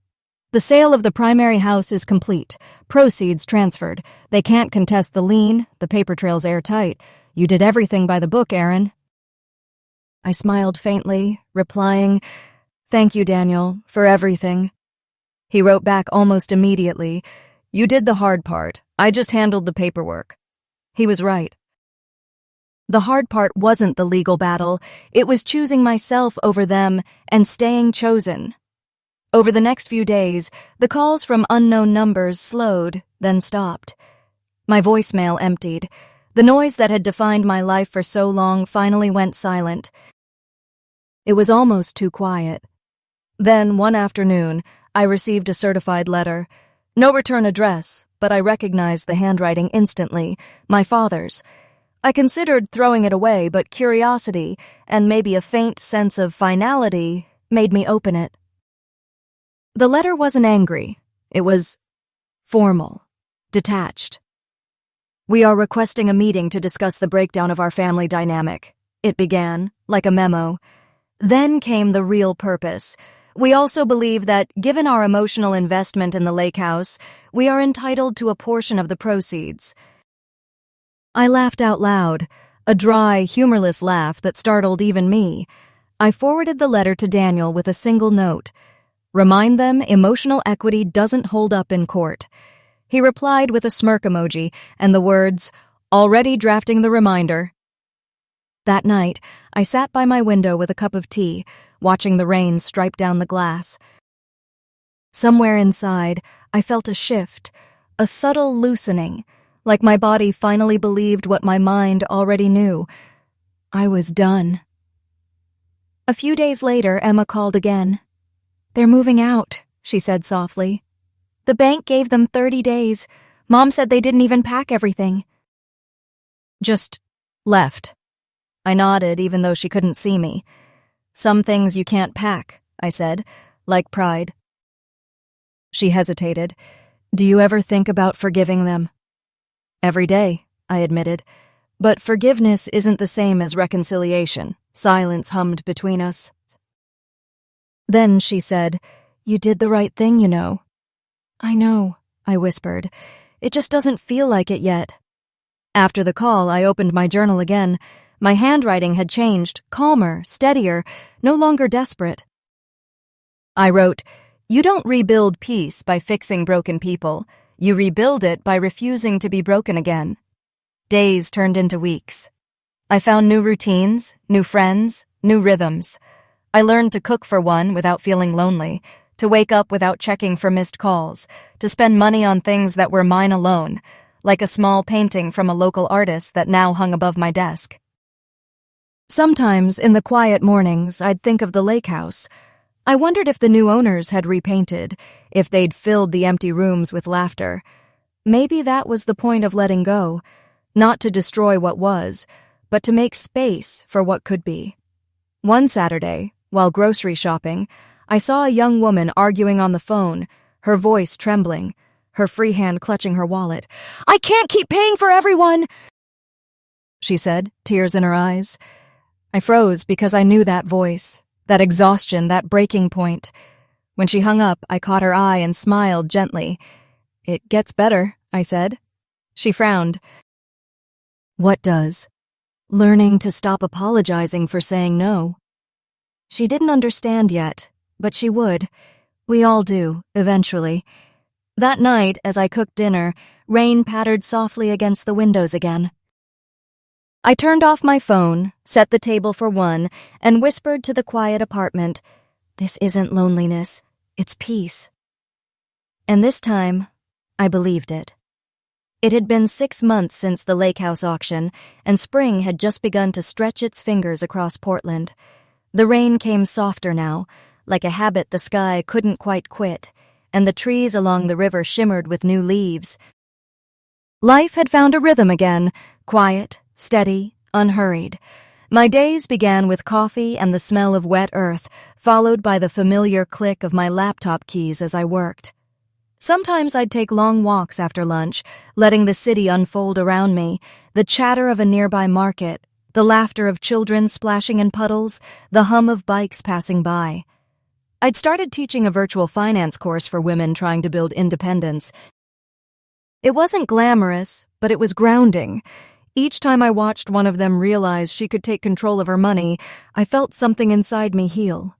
Speaker 1: The sale of the primary house is complete. Proceeds transferred. They can't contest the lien. The paper trail's airtight. You did everything by the book, Erin. I smiled faintly, replying, "Thank you, Daniel, for everything." He wrote back almost immediately, "You did the hard part. I just handled the paperwork." He was right. The hard part wasn't the legal battle. It was choosing myself over them and staying chosen. Over the next few days, the calls from unknown numbers slowed, then stopped. My voicemail emptied. The noise that had defined my life for so long finally went silent. It was almost too quiet. Then, one afternoon, I received a certified letter. No return address, but I recognized the handwriting instantly, my father's. I considered throwing it away, but curiosity, and maybe a faint sense of finality, made me open it. The letter wasn't angry. It was formal, detached. "We are requesting a meeting to discuss the breakdown of our family dynamic," it began, like a memo. Then came the real purpose. "We also believe that, given our emotional investment in the lake house, we are entitled to a portion of the proceeds." I laughed out loud, a dry, humorless laugh that startled even me. I forwarded the letter to Daniel with a single note. "Remind them emotional equity doesn't hold up in court." He replied with a smirk emoji and the words, "Already drafting the reminder." That night, I sat by my window with a cup of tea, watching the rain stripe down the glass. Somewhere inside, I felt a shift, a subtle loosening, like my body finally believed what my mind already knew. I was done. A few days later, Emma called again. "They're moving out," she said softly. "The bank gave them 30 days. Mom said they didn't even pack everything." "Just left." I nodded, even though she couldn't see me. "Some things you can't pack," I said, like pride. She hesitated. "Do you ever think about forgiving them?" "Every day," I admitted. "But forgiveness isn't the same as reconciliation." Silence hummed between us. Then she said, "You did the right thing, you know." "I know," I whispered. "It just doesn't feel like it yet." After the call, I opened my journal again. My handwriting had changed, calmer, steadier, no longer desperate. I wrote, "You don't rebuild peace by fixing broken people. You rebuild it by refusing to be broken again." Days turned into weeks. I found new routines, new friends, new rhythms. I learned to cook for one without feeling lonely, to wake up without checking for missed calls, to spend money on things that were mine alone, like a small painting from a local artist that now hung above my desk. Sometimes, in the quiet mornings, I'd think of the lake house. I wondered if the new owners had repainted, if they'd filled the empty rooms with laughter. Maybe that was the point of letting go, not to destroy what was, but to make space for what could be. One Saturday, while grocery shopping, I saw a young woman arguing on the phone, her voice trembling, her free hand clutching her wallet. "I can't keep paying for everyone," she said, tears in her eyes. I froze because I knew that voice, that exhaustion, that breaking point. When she hung up, I caught her eye and smiled gently. "It gets better," I said. She frowned. "What does?" "Learning to stop apologizing for saying no." She didn't understand yet, but she would. We all do, eventually. That night, as I cooked dinner, rain pattered softly against the windows again. I turned off my phone, set the table for one, and whispered to the quiet apartment, "This isn't loneliness, it's peace." And this time, I believed it. It had been 6 months since the lake house auction, and spring had just begun to stretch its fingers across Portland. The rain came softer now, like a habit the sky couldn't quite quit, and the trees along the river shimmered with new leaves. Life had found a rhythm again, quiet, steady, unhurried. My days began with coffee and the smell of wet earth, followed by the familiar click of my laptop keys as I worked. Sometimes I'd take long walks after lunch, letting the city unfold around me, the chatter of a nearby market, the laughter of children splashing in puddles, the hum of bikes passing by. I'd started teaching a virtual finance course for women trying to build independence. It wasn't glamorous, but it was grounding. Each time I watched one of them realize she could take control of her money, I felt something inside me heal.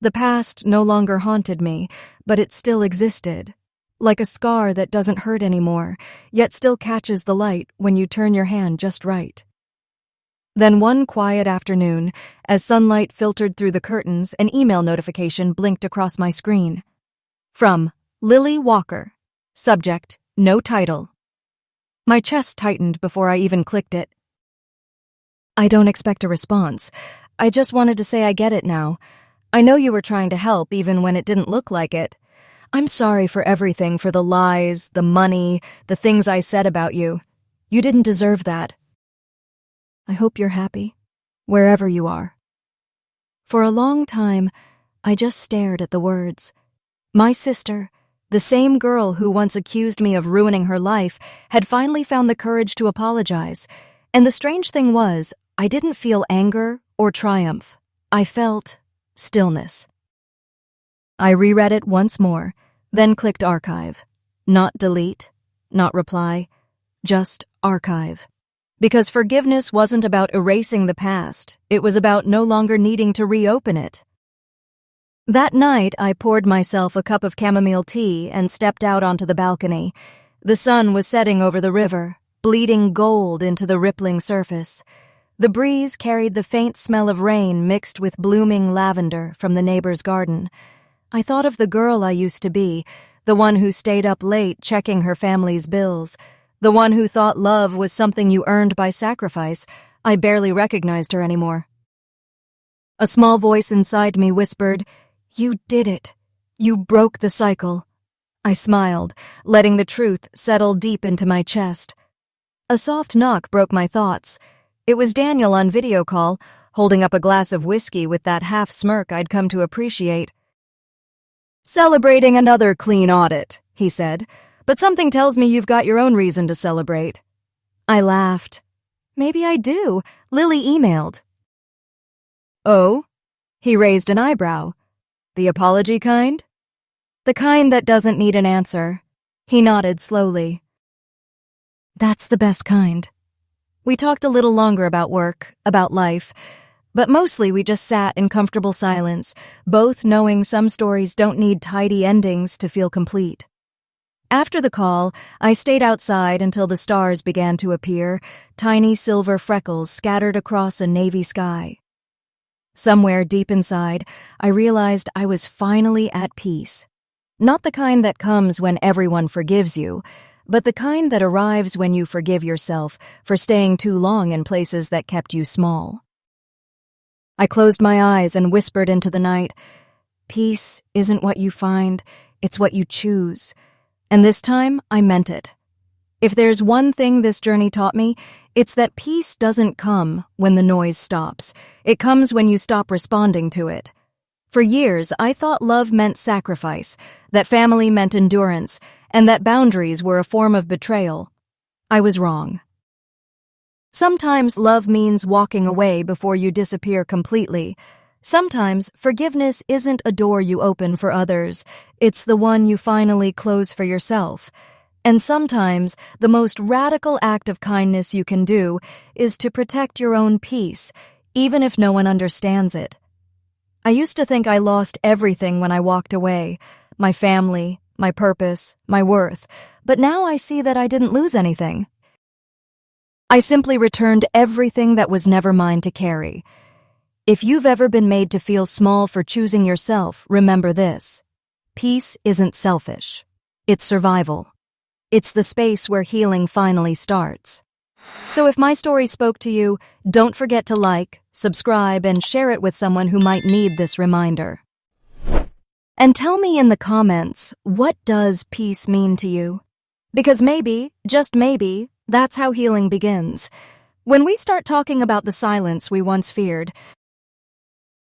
Speaker 1: The past no longer haunted me, but it still existed, like a scar that doesn't hurt anymore, yet still catches the light when you turn your hand just right. Then one quiet afternoon, as sunlight filtered through the curtains, an email notification blinked across my screen. From Lily Walker. Subject, no title. My chest tightened before I even clicked it. "I don't expect a response. I just wanted to say I get it now. I know you were trying to help even when it didn't look like it. I'm sorry for everything, for the lies, the money, the things I said about you. You didn't deserve that." I hope you're happy, wherever you are." For a long time, I just stared at the words. My sister, the same girl who once accused me of ruining her life, had finally found the courage to apologize. And the strange thing was, I didn't feel anger or triumph. I felt stillness. I reread it once more, then clicked archive. Not delete, not reply, just archive. Because forgiveness wasn't about erasing the past, it was about no longer needing to reopen it. That night, I poured myself a cup of chamomile tea and stepped out onto the balcony. The sun was setting over the river, bleeding gold into the rippling surface. The breeze carried the faint smell of rain mixed with blooming lavender from the neighbor's garden. I thought of the girl I used to be, the one who stayed up late checking her family's bills, the one who thought love was something you earned by sacrifice. I barely recognized her anymore. A small voice inside me whispered, "You did it. You broke the cycle." I smiled, letting the truth settle deep into my chest. A soft knock broke my thoughts. It was Daniel on video call, holding up a glass of whiskey with that half smirk I'd come to appreciate. "Celebrating another clean audit," he said, "but something tells me you've got your own reason to celebrate." I laughed. "Maybe I do. Lily emailed." "Oh?" He raised an eyebrow. "The apology kind?" "The kind that doesn't need an answer." He nodded slowly. "That's the best kind." We talked a little longer about work, about life, but mostly we just sat in comfortable silence, both knowing some stories don't need tidy endings to feel complete. After the call, I stayed outside until the stars began to appear, tiny silver freckles scattered across a navy sky. Somewhere deep inside, I realized I was finally at peace. Not the kind that comes when everyone forgives you, but the kind that arrives when you forgive yourself for staying too long in places that kept you small. I closed my eyes and whispered into the night, "Peace isn't what you find, it's what you choose." And this time, I meant it. If there's one thing this journey taught me, it's that peace doesn't come when the noise stops. It comes when you stop responding to it. For years, I thought love meant sacrifice, that family meant endurance, and that boundaries were a form of betrayal. I was wrong. Sometimes love means walking away before you disappear completely. Sometimes forgiveness isn't a door you open for others, it's the one you finally close for yourself. And sometimes the most radical act of kindness you can do is to protect your own peace, even if no one understands it. I used to think I lost everything when I walked away, my family, my purpose, my worth, but now I see that I didn't lose anything. I simply returned everything that was never mine to carry. If you've ever been made to feel small for choosing yourself, remember this. Peace isn't selfish. It's survival. It's the space where healing finally starts. So if my story spoke to you, don't forget to like, subscribe, and share it with someone who might need this reminder. And tell me in the comments, what does peace mean to you? Because maybe, just maybe, that's how healing begins. When we start talking about the silence we once feared,